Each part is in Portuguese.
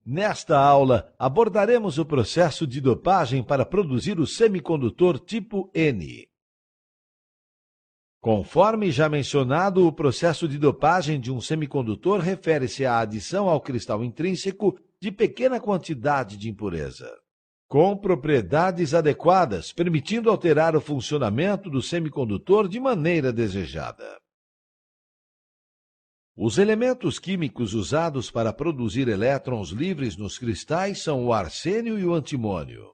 Nesta aula, abordaremos o processo de dopagem para produzir o semicondutor tipo N. Conforme já mencionado, o processo de dopagem de um semicondutor refere-se à adição ao cristal intrínseco de pequena quantidade de impureza, com propriedades adequadas, permitindo alterar o funcionamento do semicondutor de maneira desejada. Os elementos químicos usados para produzir elétrons livres nos cristais são o arsênio e o antimônio.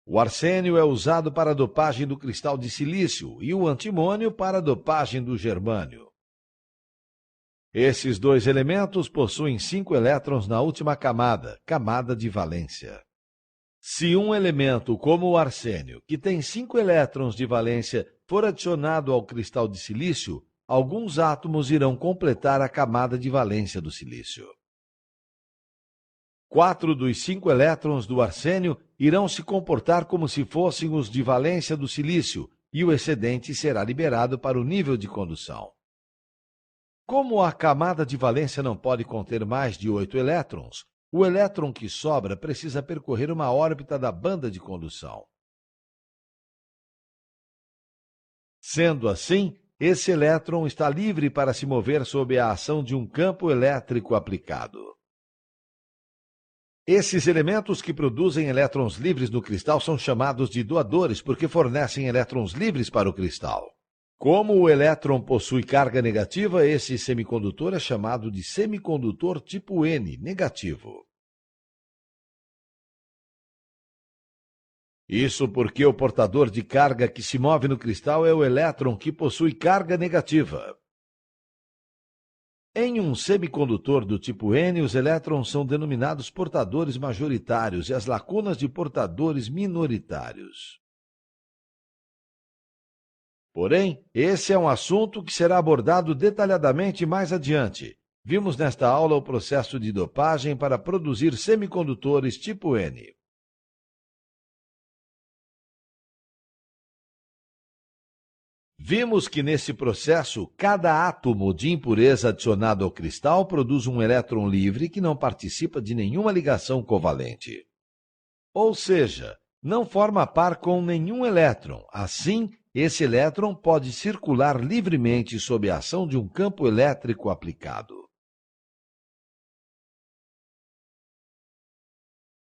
O arsênio é usado para a dopagem do cristal de silício e o antimônio para a dopagem do germânio. Esses dois elementos possuem 5 elétrons na última camada, camada de valência. Se um elemento como o arsênio, que tem 5 elétrons de valência, for adicionado ao cristal de silício, alguns átomos irão completar a camada de valência do silício. 4 dos 5 elétrons do arsênio irão se comportar como se fossem os de valência do silício, e o excedente será liberado para o nível de condução. Como a camada de valência não pode conter mais de 8 elétrons, o elétron que sobra precisa percorrer uma órbita da banda de condução. Sendo assim, esse elétron está livre para se mover sob a ação de um campo elétrico aplicado. Esses elementos que produzem elétrons livres no cristal são chamados de doadores porque fornecem elétrons livres para o cristal. Como o elétron possui carga negativa, esse semicondutor é chamado de semicondutor tipo N, negativo. Isso porque o portador de carga que se move no cristal é o elétron que possui carga negativa. Em um semicondutor do tipo N, os elétrons são denominados portadores majoritários e as lacunas de portadores minoritários. Porém, esse é um assunto que será abordado detalhadamente mais adiante. Vimos nesta aula o processo de dopagem para produzir semicondutores tipo N. Vimos que nesse processo, cada átomo de impureza adicionado ao cristal produz um elétron livre que não participa de nenhuma ligação covalente. Ou seja, não forma par com nenhum elétron. Assim, esse elétron pode circular livremente sob a ação de um campo elétrico aplicado.